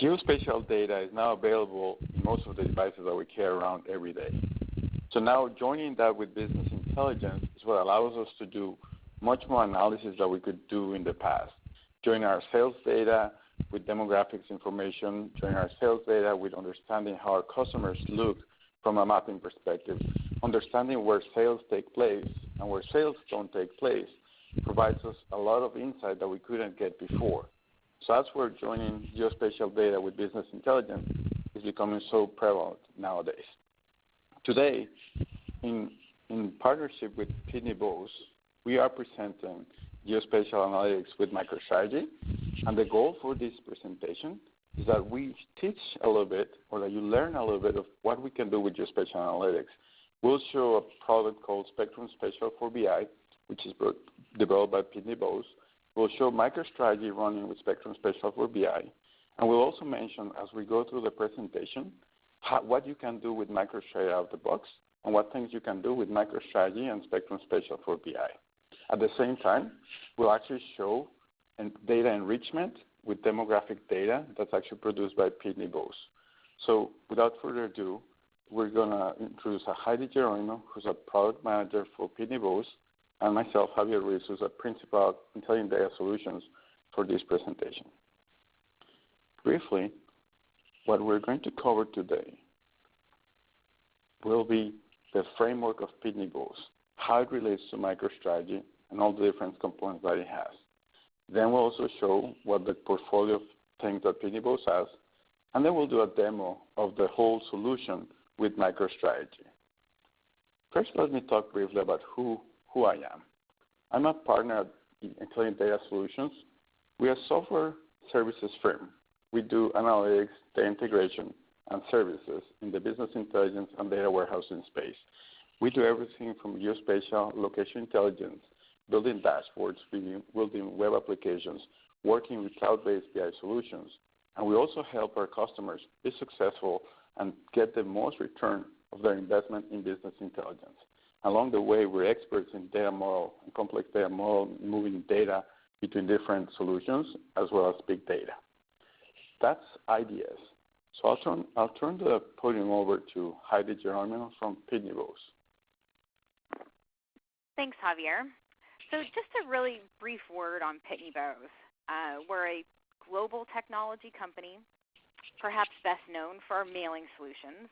Geospatial data is now available in most of the devices that we carry around every day. So now joining that with business intelligence is what allows us to do much more analysis than we could do in the past. Join our sales data with demographics information, join our sales data with understanding how our customers look from a mapping perspective, understanding where sales take place and where sales don't take place provides us a lot of insight that we couldn't get before. So that's where joining geospatial data with business intelligence is becoming so prevalent nowadays. Today, in partnership with Pitney Bowes, we are presenting GeoSpatial Analytics with MicroStrategy, and the goal for this presentation is that we teach a little bit, or that you learn a little bit of what we can do with GeoSpatial Analytics. We'll show a product called Spectrum Spatial for BI, which is developed by Pitney Bowes. We'll show MicroStrategy running with Spectrum Spatial for BI, and we'll also mention as we go through the presentation what you can do with MicroStrategy out of the box and what things you can do with MicroStrategy and Spectrum Spatial for BI. At the same time, we'll actually show data enrichment with demographic data that's actually produced by Pitney Bowes. So without further ado, we're going to introduce Heidi Geronimo, who's a product manager for Pitney Bowes, and myself, Javier Ruiz, who's a principal of Intelligent Data Solutions for this presentation. Briefly, what we're going to cover today will be the framework of Pitney Bowes, how it relates to MicroStrategy, and all the different components that it has. Then we'll also show what the portfolio of things that Pitney Bowes has, and then we'll do a demo of the whole solution with MicroStrategy. First, let me talk briefly about who I am. I'm a partner at Intelligent Data Solutions. We are a software services firm. We do analytics, data integration, and services in the business intelligence and data warehousing space. We do everything from geospatial location intelligence, building dashboards, building web applications, working with cloud-based BI solutions, and we also help our customers be successful and get the most return of their investment in business intelligence. Along the way, we're experts in data model and complex data model, moving data between different solutions as well as big data. That's IDS. So I'll turn the podium over to Heidi Geronimo from Pitney Bowes. Thanks, Javier. So just a really brief word on Pitney Bowes. We're a global technology company, perhaps best known for our mailing solutions,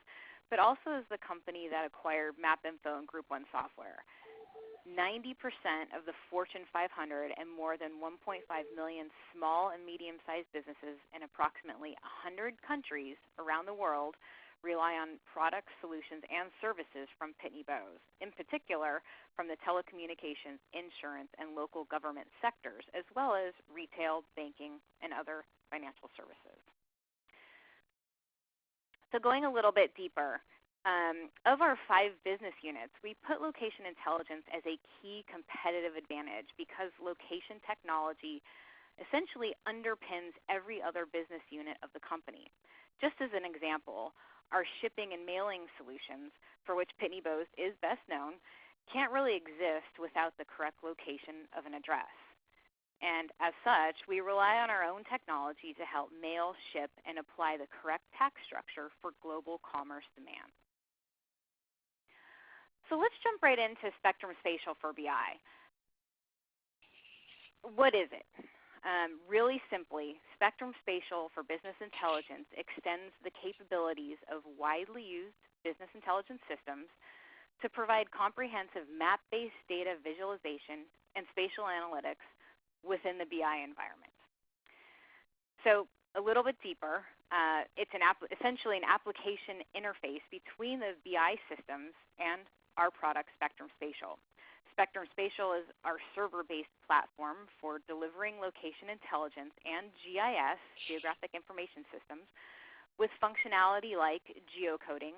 but also as the company that acquired MapInfo and Group 1 Software. 90% of the Fortune 500 and more than 1.5 million small and medium-sized businesses in approximately 100 countries around the world rely on products, solutions, and services from Pitney Bowes, in particular from the telecommunications, insurance, and local government sectors, as well as retail, banking, and other financial services. So going a little bit deeper, of our 5 business units, we put location intelligence as a key competitive advantage because location technology essentially underpins every other business unit of the company. Just as an example, our shipping and mailing solutions, for which Pitney Bowes is best known, can't really exist without the correct location of an address. And as such, we rely on our own technology to help mail, ship, and apply the correct tax structure for global commerce demand. So let's jump right into Spectrum Spatial for BI. What is it? Really simply, Spectrum Spatial for Business Intelligence extends the capabilities of widely used business intelligence systems to provide comprehensive map-based data visualization and spatial analytics within the BI environment. So a little bit deeper, it's essentially an application interface between the BI systems and our product Spectrum Spatial. Spectrum Spatial is our server-based platform for delivering location intelligence and GIS, Geographic Information Systems, with functionality like geocoding,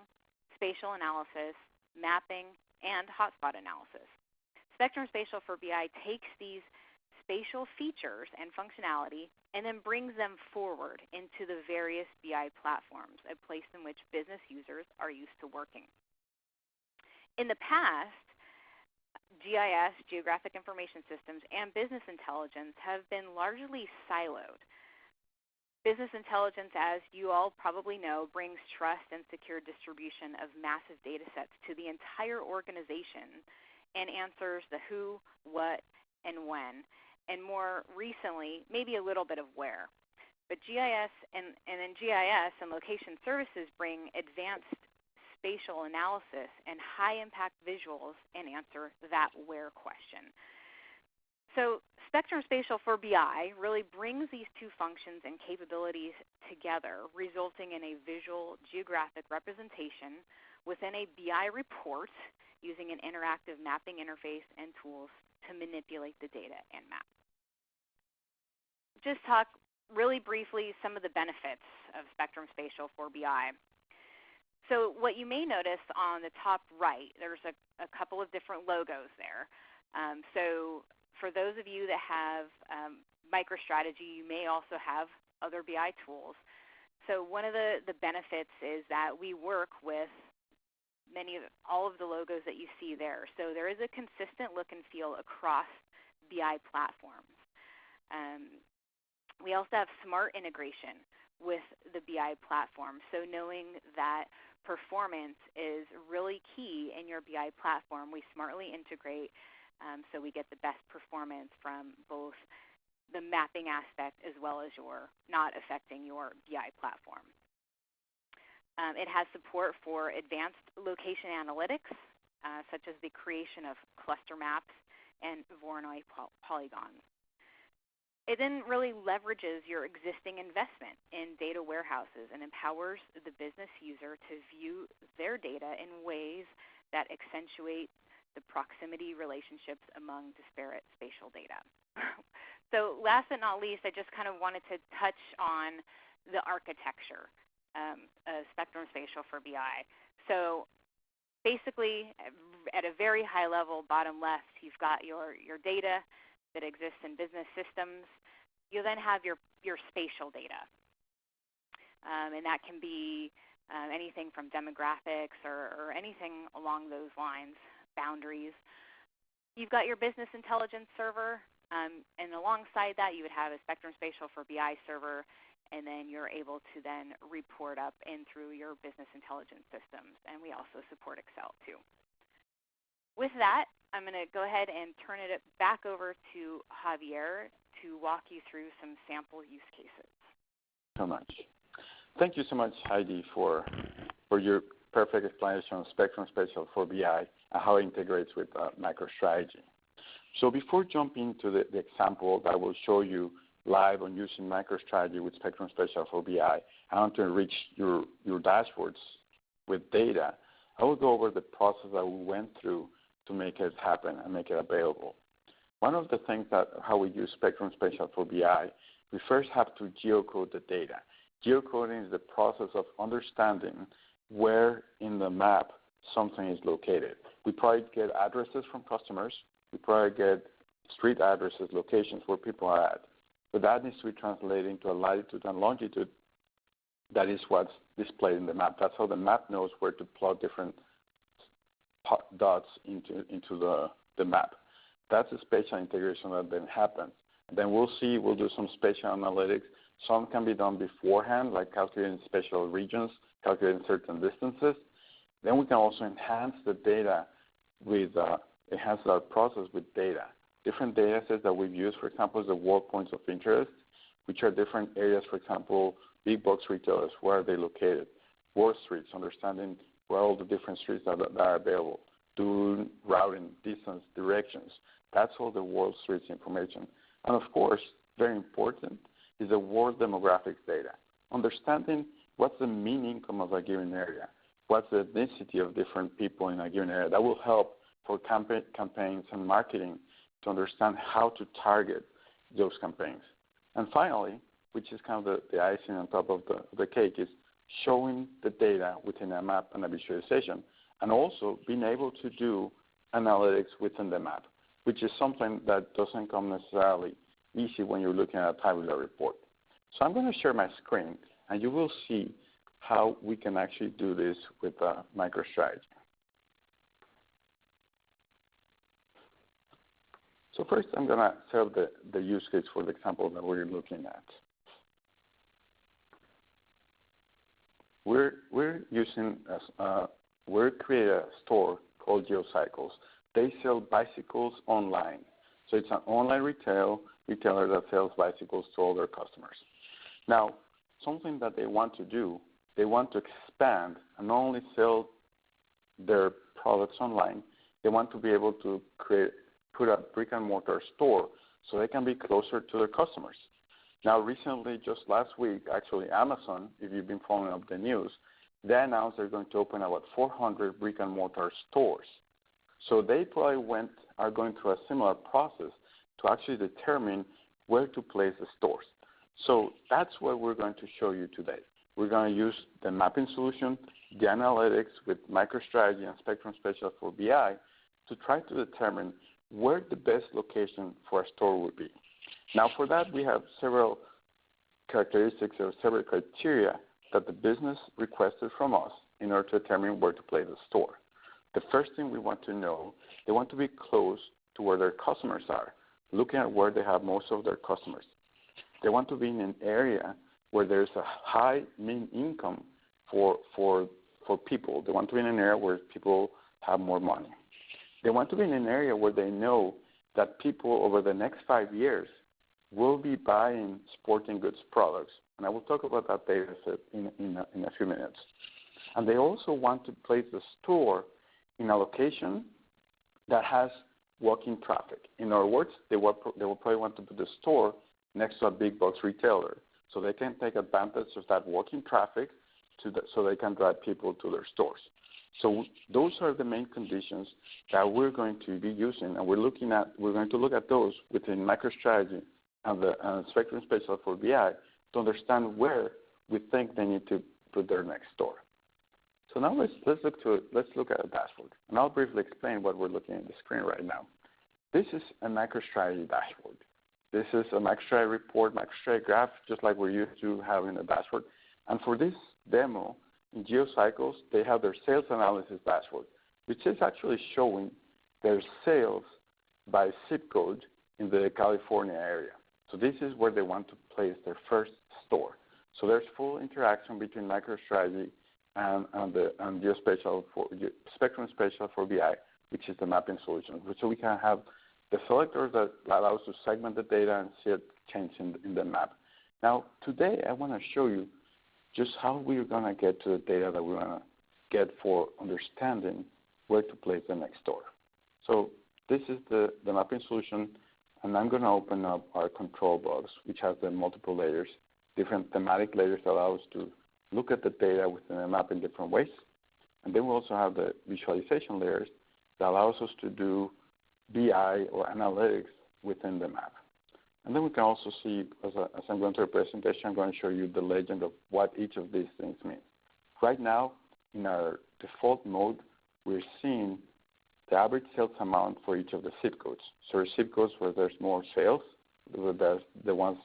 spatial analysis, mapping, and hotspot analysis. Spectrum Spatial for BI takes these spatial features and functionality and then brings them forward into the various BI platforms, a place in which business users are used to working. In the past, GIS, Geographic Information Systems, and business intelligence have been largely siloed. Business intelligence, as you all probably know, brings trust and secure distribution of massive data sets to the entire organization and answers the who, what, and when, and more recently, maybe a little bit of where. But GIS and location services bring advanced spatial analysis and high-impact visuals and answer that where question. So Spectrum Spatial for BI really brings these two functions and capabilities together, resulting in a visual geographic representation within a BI report using an interactive mapping interface and tools to manipulate the data and map. Just talk really briefly some of the benefits of Spectrum Spatial for BI. So what you may notice on the top right, there's a couple of different logos there. So for those of you that have MicroStrategy, you may also have other BI tools. So one of the benefits is that we work with all of the logos that you see there. So there is a consistent look and feel across BI platforms. We also have smart integration with the BI platform. So knowing that performance is really key in your BI platform, we smartly integrate so we get the best performance from both the mapping aspect as well as your not affecting your BI platform. It has support for advanced location analytics, such as the creation of cluster maps and Voronoi polygons. It then really leverages your existing investment in data warehouses and empowers the business user to view their data in ways that accentuate the proximity relationships among disparate spatial data. So last but not least, I just kind of wanted to touch on the architecture of Spectrum Spatial for BI. So basically, at a very high level, bottom left, you've got your data that exists in business systems. You then have your spatial data. And that can be anything from demographics or anything along those lines, boundaries. You've got your business intelligence server, and alongside that you would have a Spectrum Spatial for BI server, and then you're able to then report up in through your business intelligence systems. And we also support Excel too. With that, I'm going to go ahead and turn it back over to Javier to walk you through some sample use cases. So much. Thank you so much, Heidi, for your perfect explanation of Spectrum Spatial for BI and how it integrates with MicroStrategy. So before jumping to the example that I will show you live on using MicroStrategy with Spectrum Spatial for BI, I want to enrich your dashboards with data. I will go over the process that we went through to make it happen and make it available. One of the things that how we use Spectrum Spatial for BI, we first have to geocode the data. Geocoding is the process of understanding where in the map something is located. We probably get addresses from customers. We probably get street addresses, locations where people are at. But that needs to be translated into a latitude and longitude. That is what's displayed in the map. That's how the map knows where to plot different dots into the map. That's a spatial integration that then happens. And then we'll do some spatial analytics. Some can be done beforehand, like calculating spatial regions, calculating certain distances. Then we can also enhance the data with, enhance our process with data. Different data sets that we've used, for example, is the world points of interest, which are different areas, for example, big box retailers, where are they located? World streets, understanding where all the different streets that are available. Doing routing, distance, directions. That's all the world streets information. And of course, very important, is the world demographics data. Understanding what's the mean income of a given area, what's the ethnicity of different people in a given area. That will help for campaigns and marketing to understand how to target those campaigns. And finally, which is kind of the icing on top of the cake, is showing the data within a map and a visualization, and also being able to do analytics within the map, which is something that doesn't come necessarily easy when you're looking at a tabular report. So I'm going to share my screen, and you will see how we can actually do this with MicroStrategy. So first, I'm going to set up the use case for the example that we're looking at. we're creating a store called GeoCycles. They sell bicycles online. So it's an online retailer that sells bicycles to all their customers. Now, something that they want to do, they want to expand and not only sell their products online, they want to be able to put a brick-and-mortar store so they can be closer to their customers. Now, recently, just last week, actually, Amazon, if you've been following up the news, they announced they're going to open about 400 brick-and-mortar stores. So they probably are going through a similar process to actually determine where to place the stores. So that's what we're going to show you today. We're going to use the mapping solution, the analytics with MicroStrategy and Spectrum Spatial for BI to try to determine where the best location for a store would be. Now, for that, we have several characteristics or several criteria that the business requested from us in order to determine where to place the store. The first thing we want to know, they want to be close to where their customers are, looking at where they have most of their customers. They want to be in an area where there's a high mean income for people. They want to be in an area where people have more money. They want to be in an area where they know that people over the next 5 years will be buying sporting goods products. And I will talk about that data set in a few minutes. And they also want to place the store in a location that has walking traffic. In other words, they will probably want to put the store next to a big box retailer so they can take advantage of that walking traffic so they can drive people to their stores. So those are the main conditions that we're going to be using, and we're going to look at those within MicroStrategy and Spectrum Spatial for BI to understand where we think they need to put their next store. So now let's look at a dashboard, and I'll briefly explain what we're looking at the screen right now. This is a MicroStrategy dashboard. This is a MicroStrategy report, MicroStrategy graph, just like we're used to having a dashboard. And for this demo, in GeoCycles, they have their sales analysis dashboard, which is actually showing their sales by zip code in the California area. So this is where they want to place their first store. So there's full interaction between MicroStrategy and GeoSpatial Spectrum Spatial for BI, which is the mapping solution. So we can have the selectors that allow us to segment the data and see it change in the map. Now, today I want to show you just how we're going to get to the data that we want to get for understanding where to place the next store. So this is the mapping solution, and I'm going to open up our control box, which has the multiple layers, different thematic layers that allow us to look at the data within the map in different ways. And then we also have the visualization layers that allows us to do BI or analytics within the map. And then we can also see, as I'm going through a presentation, I'm going to show you the legend of what each of these things means. Right now, in our default mode, we're seeing the average sales amount for each of the zip codes. So our zip codes where there's more sales, there's the ones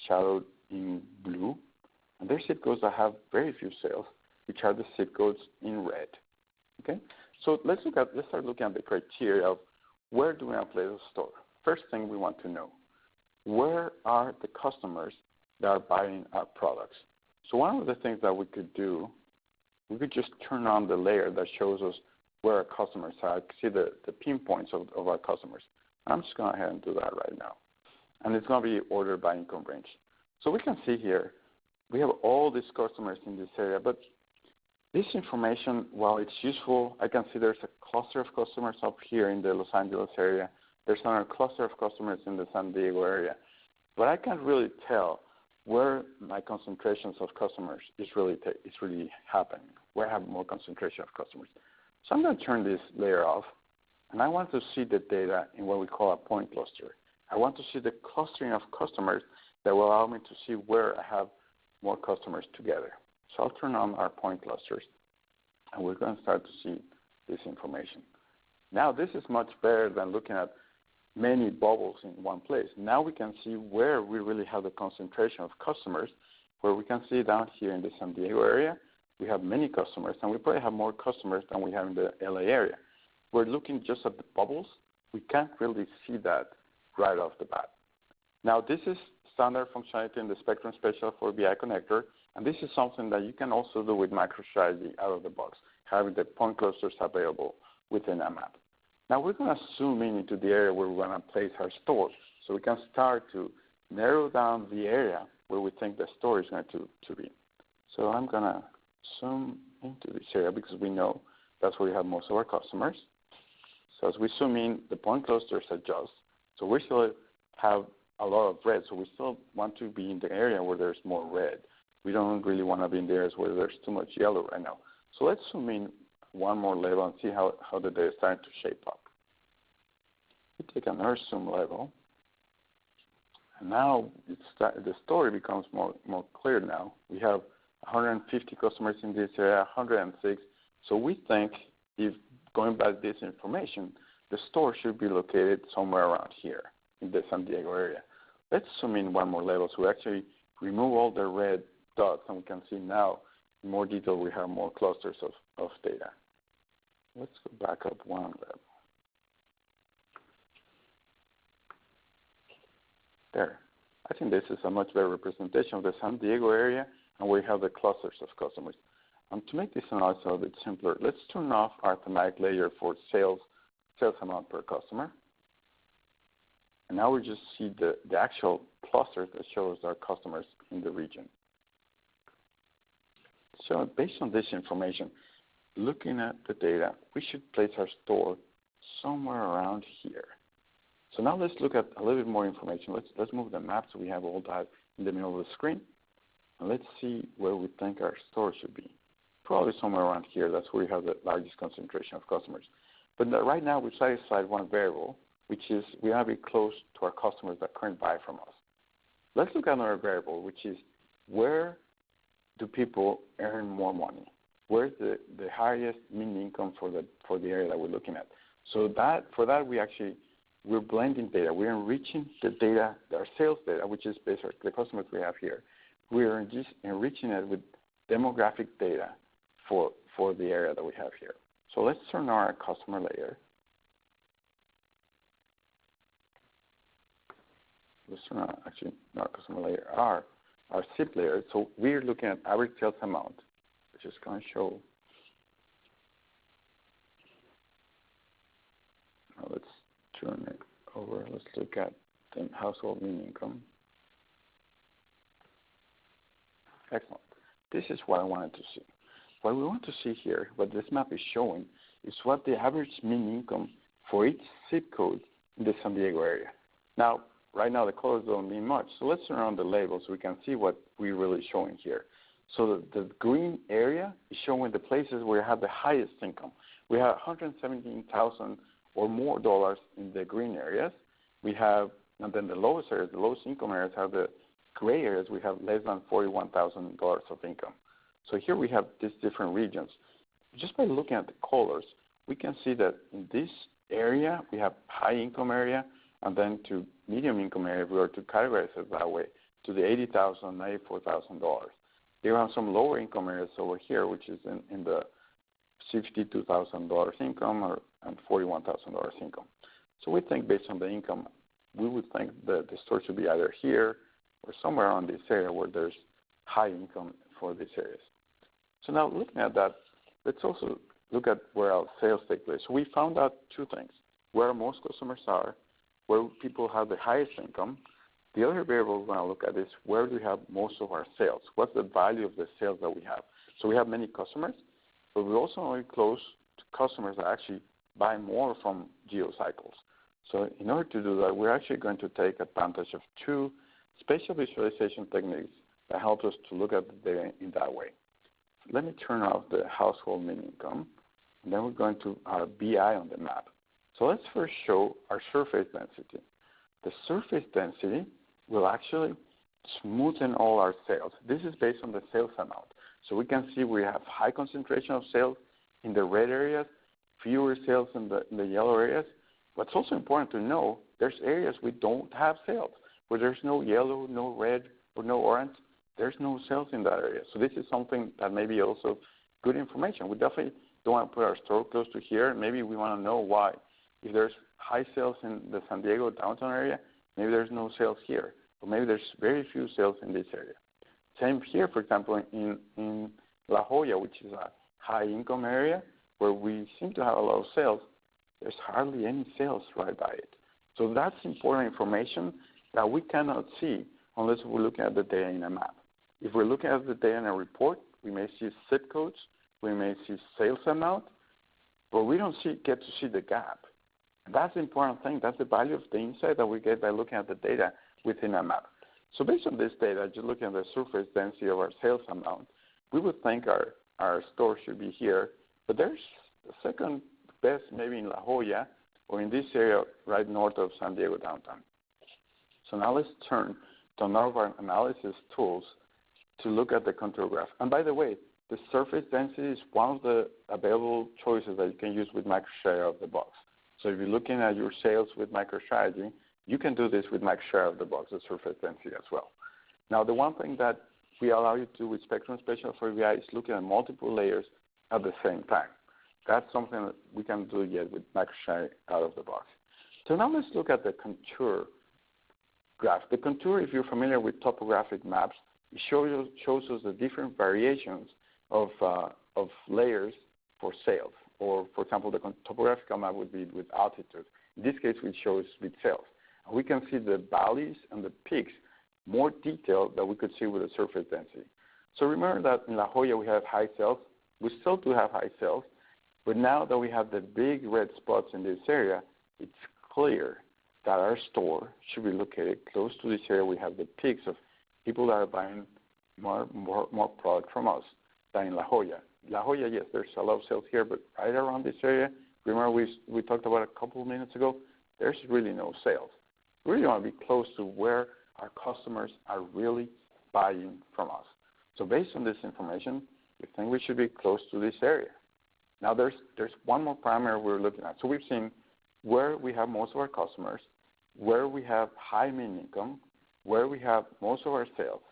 shadowed in blue. And there's zip codes that have very few sales, which are the zip codes in red. Okay? So let's start looking at the criteria of where do we want to place a store. First thing we want to know, where are the customers that are buying our products? So one of the things that we could do, we could just turn on the layer that shows us where our customers are, see the pinpoints of our customers. I'm just going to go ahead and do that right now. And it's going to be ordered by income range. So we can see here, we have all these customers in this area, but this information, while it's useful, I can see there's a cluster of customers up here in the Los Angeles area. There's another cluster of customers in the San Diego area. But I can't really tell where my concentrations of customers is really happening, where I have more concentration of customers. So I'm going to turn this layer off, and I want to see the data in what we call a point cluster. I want to see the clustering of customers that will allow me to see where I have more customers together. So I'll turn on our point clusters, and we're going to start to see this information. Now, this is much better than looking at many bubbles in one place. Now we can see where we really have the concentration of customers, where we can see down here in the San Diego area, we have many customers, and we probably have more customers than we have in the LA area. We're looking just at the bubbles. We can't really see that right off the bat. Now, this is standard functionality in the Spectrum Spatial for BI connector, And this is something that you can also do with MicroStrategy out of the box, having the point clusters available within a map. Now we're going to zoom in into the area where we want to place our store, so we can start to narrow down the area where we think the store is going to be. So I'm going to zoom into this area because we know that's where we have most of our customers. So as we zoom in, the point clusters adjust. So we still have a lot of red, so we still want to be in the area where there's more red. We don't really want to be in the areas where there's too much yellow right now. So let's zoom in one more level and see how the data is starting to shape up. We take another zoom level. And now the story becomes more clear now. We have 150 customers in this area, 106. So we think, if going by this information, the store should be located somewhere around here in the San Diego area. Let's zoom in one more level. So we actually remove all the red dots, and we can see now in more detail we have more clusters of data. Let's go back up one level. There. I think this is a much better representation of the San Diego area, and we have the clusters of customers. To make this analysis a bit simpler, let's turn off our thematic layer for sales amount per customer. And now we just see the actual cluster that shows our customers in the region. So based on this information, looking at the data, we should place our store somewhere around here. So now let's look at a little bit more information. Let's move the map so we have all that in the middle of the screen. And let's see where we think our store should be. Probably somewhere around here. That's where we have the largest concentration of customers. But right now we've satisfied one variable, which is we want to be close to our customers that currently buy from us. Let's look at another variable, which is where do people earn more money? Where's the highest mean income for the area that we're looking at? So for that we're blending data. We're enriching the data, our sales data, which is basically the customers we have here. We're just enriching it with demographic data for the area that we have here. So let's turn on our customer layer. Let's turn on, actually, not our customer layer, our SIP layer. So we're looking at average sales amount, which is going to show. Now let's turn it over. Let's look at the household mean income. Excellent. This is what I wanted to see. What we want to see here, what this map is showing, is what the average mean income for each zip code in the San Diego area. Now, right now the colors don't mean much, so let's turn on the label so we can see what we're really showing here. So the green area is showing the places where we have the highest income. We have $117,000 or more dollars in the green areas. We have, and then the lowest areas, the lowest income areas have the gray areas. We have less than $41,000 of income. So here we have these different regions. Just by looking at the colors, we can see that in this area we have high income area, and then to medium income area, if we were to categorize it that way, to the $80,000, $94,000. There are some lower income areas over here, which is in the $62,000 income and $41,000 income. So we think based on the income, we would think that the store should be either here or somewhere around this area where there's high income for these areas. So now looking at that, let's also look at where our sales take place. So we found out two things: where most customers are, where people have the highest income. The other variable we're going to look at is where do we have most of our sales? What's the value of the sales that we have? So we have many customers, but we're also only close to customers that actually buy more from GeoCycles. So in order to do that, we're actually going to take advantage of two spatial visualization techniques that help us to look at the data in that way. Let me turn off the household mean income, and then we're going to our BI on the map. So let's first show our surface density. The surface density will actually smoothen all our sales. This is based on the sales amount. So we can see we have high concentration of sales in the red areas, fewer sales in the yellow areas. What's also important to know, there's areas we don't have sales, where there's no yellow, no red, or no orange. There's no sales in that area. So this is something that may be also good information. We definitely don't want to put our store close to here. Maybe we want to know why. If there's high sales in the San Diego downtown area, maybe there's no sales here. Or maybe there's very few sales in this area. Same here, for example, in La Jolla, which is a high-income area where we seem to have a lot of sales. There's hardly any sales right by it. So that's important information that we cannot see unless we're looking at the data in a map. If we're looking at the data in a report, we may see zip codes, we may see sales amount, but we don't get to see the gap. And that's the important thing. That's the value of the insight that we get by looking at the data within a map. So based on this data, just looking at the surface density of our sales amount, we would think our store should be here, but there's a second best maybe in La Jolla or in this area right north of San Diego downtown. So now let's turn to another of our analysis tools to look at the contour graph. And by the way, the surface density is one of the available choices that you can use with MicroStrategy out of the box. So if you're looking at your sales with MicroStrategy, you can do this with MicroStrategy out of the box, the surface density as well. Now, the one thing that we allow you to do with Spectrum Spatial for VI is looking at multiple layers at the same time. That's something that we can do yet with MicroStrategy out of the box. So now let's look at the contour graph. The contour, if you're familiar with topographic maps, it shows us the different variations of layers for sales. Or, for example, the topographical map would be with altitude. In this case, it shows with sales. And we can see the valleys and the peaks more detailed than we could see with the surface density. So remember that in La Jolla we have high sales. We still do have high sales. But now that we have the big red spots in this area, it's clear that our store should be located close to this area. We have the peaks of people that are buying more product from us than in La Jolla. La Jolla, yes, there's a lot of sales here, but right around this area, remember we talked about a couple of minutes ago, there's really no sales. We really want to be close to where our customers are really buying from us. So based on this information, we think we should be close to this area. Now there's one more parameter we're looking at. So we've seen where we have most of our customers, where we have high mean income, where we have most of our sales.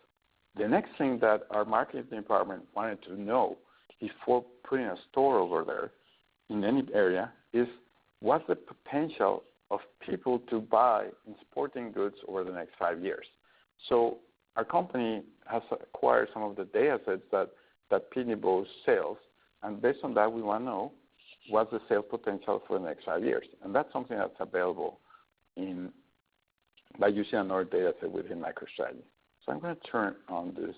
The next thing that our marketing department wanted to know before putting a store over there in any area is what's the potential of people to buy in sporting goods over the next 5 years. So our company has acquired some of the data sets that Pitney Bowes sells, and based on that we want to know what's the sales potential for the next 5 years. And that's something that's available by using another data set within MicroStrategy. So I'm going to turn on this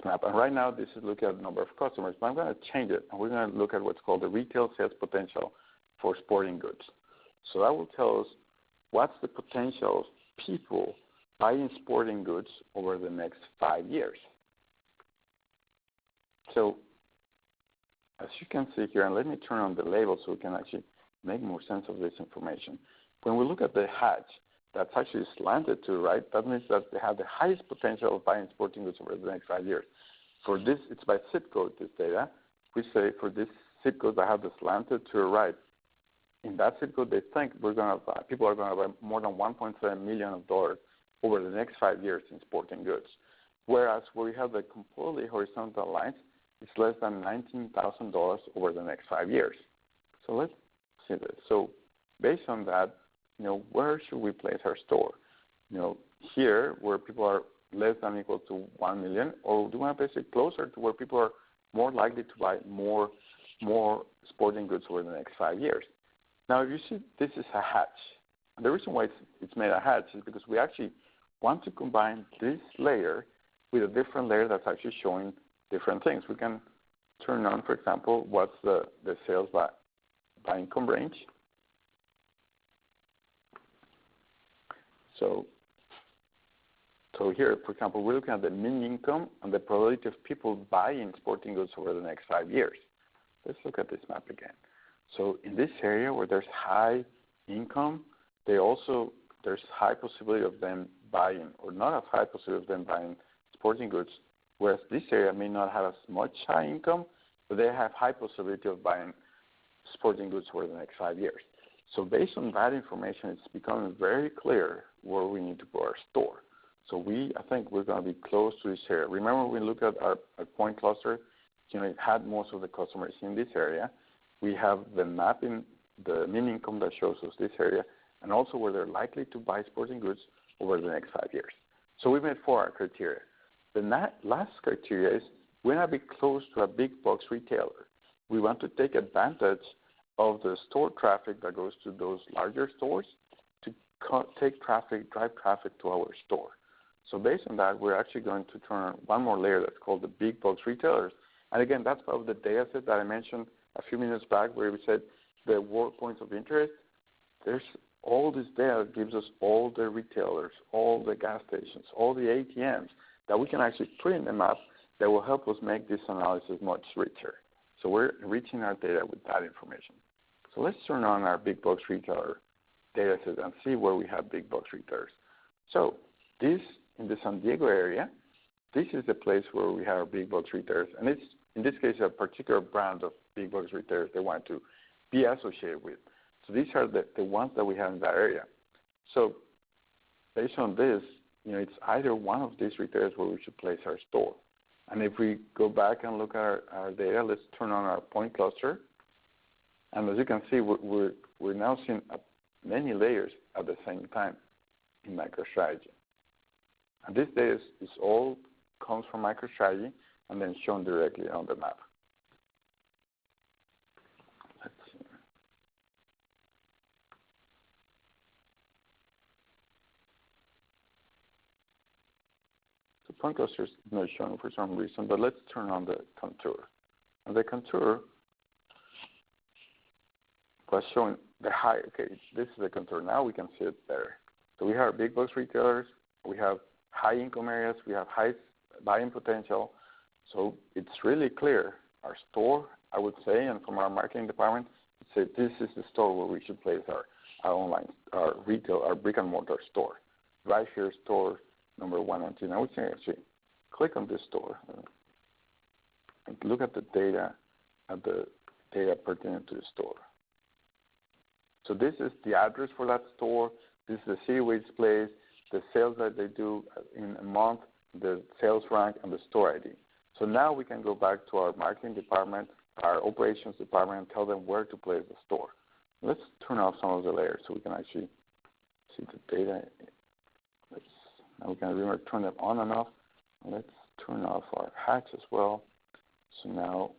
map. And right now this is looking at the number of customers, but I'm going to change it, and we're going to look at what's called the retail sales potential for sporting goods. So that will tell us what's the potential of people buying sporting goods over the next 5 years. So as you can see here, and let me turn on the label so we can actually make more sense of this information. When we look at the hatch that's actually slanted to the right, that means that they have the highest potential of buying sporting goods over the next 5 years. For this, it's by zip code, this data. We say for this zip code that have the slanted to the right, in that zip code, they think people are going to buy more than $1.7 million over the next 5 years in sporting goods. Whereas where we have the completely horizontal lines, it's less than $19,000 over the next 5 years. So let's see this. So based on that, where should we place our store? Here where people are less than or equal to 1 million, or do we want to place it closer to where people are more likely to buy more sporting goods over the next 5 years? Now, if you see, this is a hatch. And the reason why it's made a hatch is because we actually want to combine this layer with a different layer that's actually showing different things. We can turn on, for example, what's the sales by income range. So here, for example, we're looking at the mean income and the probability of people buying sporting goods over the next 5 years. Let's look at this map again. So in this area where there's high income, there's high possibility of them buying, or not as high possibility of them buying sporting goods, whereas this area may not have as much high income, but they have high possibility of buying sporting goods over the next 5 years. So based on that information, it's becoming very clear where we need to put our store. So I think we're going to be close to this area. Remember, when we look at our point cluster, it had most of the customers in this area. We have the mapping, the mean income that shows us this area, and also where they're likely to buy sporting goods over the next 5 years. So we made 4 criteria. The last criteria is we want to be close to a big box retailer. We want to take advantage of the store traffic that goes to those larger stores to drive traffic to our store. So based on that, we're actually going to turn on one more layer that's called the big box retailers. And again, that's part of the data set that I mentioned a few minutes back where we said the world points of interest. There's all this data that gives us all the retailers, all the gas stations, all the ATMs that we can actually put in the map that will help us make this analysis much richer. So we're enriching our data with that information. So let's turn on our big box retailer data set and see where we have big box retailers. So this, in the San Diego area, this is the place where we have our big box retailers. And it's, in this case, a particular brand of big box retailers they want to be associated with. So these are the ones that we have in that area. So based on this, it's either one of these retailers where we should place our store. And if we go back and look at our data, let's turn on our point cluster. And as you can see, we're now seeing many layers at the same time in MicroStrategy. And this data is all comes from MicroStrategy and then shown directly on the map. Let's see. The point cluster is not shown for some reason, but let's turn on the contour. And the contour was showing the high. Okay, this is the contour. Now we can see it better. So we have big box retailers. We have high income areas. We have high buying potential. So it's really clear. Our store, I would say, and from our marketing department, say this is the store where we should place our online, our retail, our brick and mortar store. Right here, store number 1 and 2. Now we can actually click on this store and look at the data pertinent to the store. So this is the address for that store. This is the city where it's placed, the sales that they do in a month, the sales rank, and the store ID. So now we can go back to our marketing department, our operations department, and tell them where to place the store. Let's turn off some of the layers so we can actually see the data. Now we can remember turn them on and off. Let's turn off our hatch as well. So now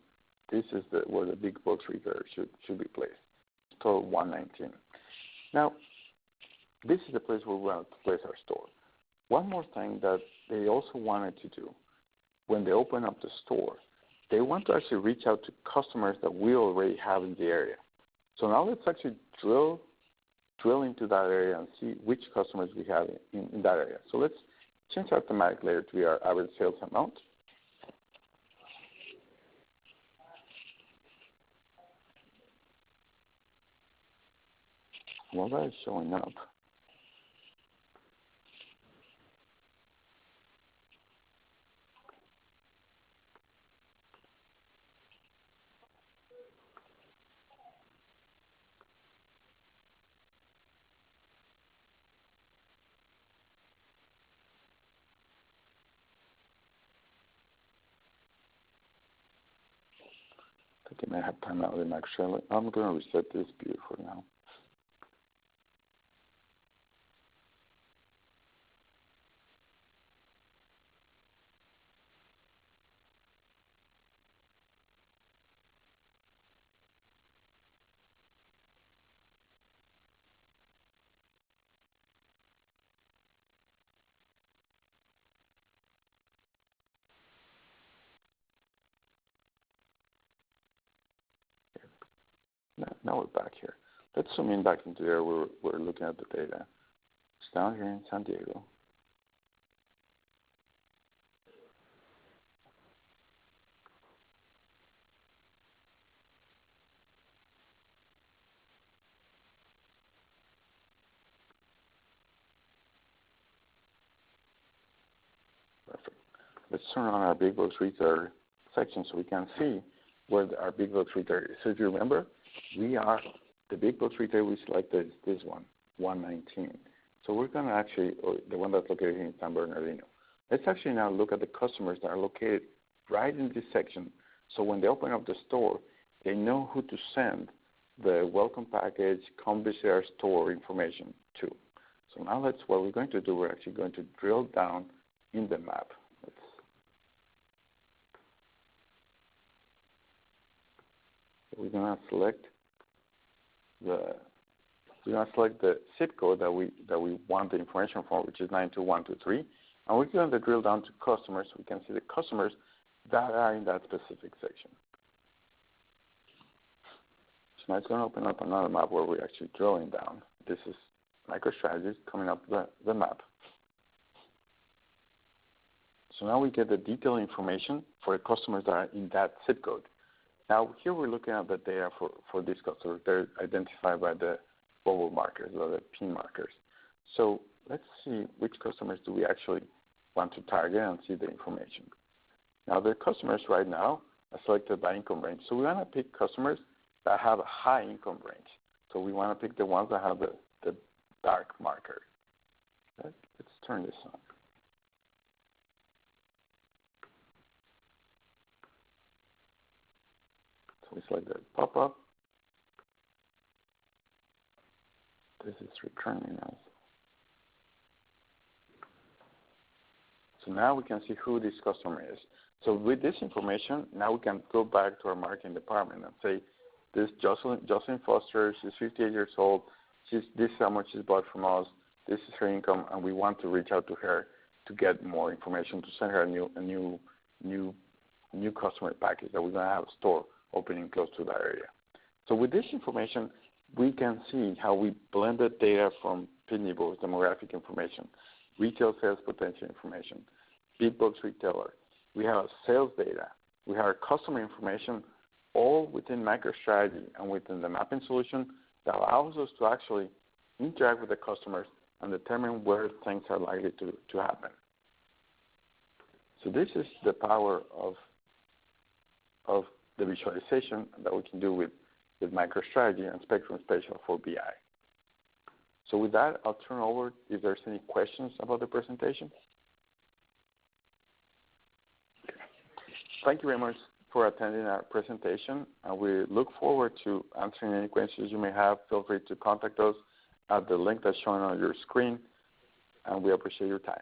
this is where the big box retailer should be placed. Store 119. Now, this is the place where we want to place our store. One more thing that they also wanted to do when they open up the store, they want to actually reach out to customers that we already have in the area. So now let's actually drill into that area and see which customers we have in that area. So let's change our thematic layer to be our average sales amount. Well, that is showing up. I think it may have time out in MicroStrategy. I'm going to reset this view for now. Now we're back here. Let's zoom in back into there where we're looking at the data. It's down here in San Diego. Perfect. Let's turn on our big box retailer section so we can see where our big box retailer is. So if you remember, we are the big box retailer we selected is this one, 119. So we're going to actually, or the one that's located in San Bernardino. Let's actually now look at the customers that are located right in this section. So when they open up the store, they know who to send the welcome package, come visit our store information to. So now what we're going to do, we're actually going to drill down in the map. We're going to select the zip code that we want the information for, which is 92123, and we're going to drill down to customers. We can see the customers that are in that specific section. So now it's going to open up another map where we're actually drilling down. This is MicroStrategy coming up the map. So now we get the detailed information for the customers that are in that zip code. Now here we're looking at the data for these customers. They're identified by the bubble markers or the pin markers. So let's see which customers do we actually want to target and see the information. Now the customers right now are selected by income range. So we want to pick customers that have a high income range. So we want to pick the ones that have the dark marker. Okay? Let's turn this on. So we select the pop-up. This is returning us. So now we can see who this customer is. So with this information, now we can go back to our marketing department and say, this Jocelyn Foster, she's 58 years old. This is how much she's bought from us. This is her income, and we want to reach out to her to get more information, to send her a new customer package that we're going to have a store opening close to that area. So with this information, we can see how we blended data from Pitney Bowes demographic information, retail sales potential information, big box retailer. We have sales data. We have our customer information, all within MicroStrategy and within the mapping solution that allows us to actually interact with the customers and determine where things are likely to happen. So this is the power of the visualization that we can do with MicroStrategy and Spectrum Spatial for BI. So with that, I'll turn over if there's any questions about the presentation. Okay. Thank you very much for attending our presentation, and we look forward to answering any questions you may have. Feel free to contact us at the link that's shown on your screen, and we appreciate your time.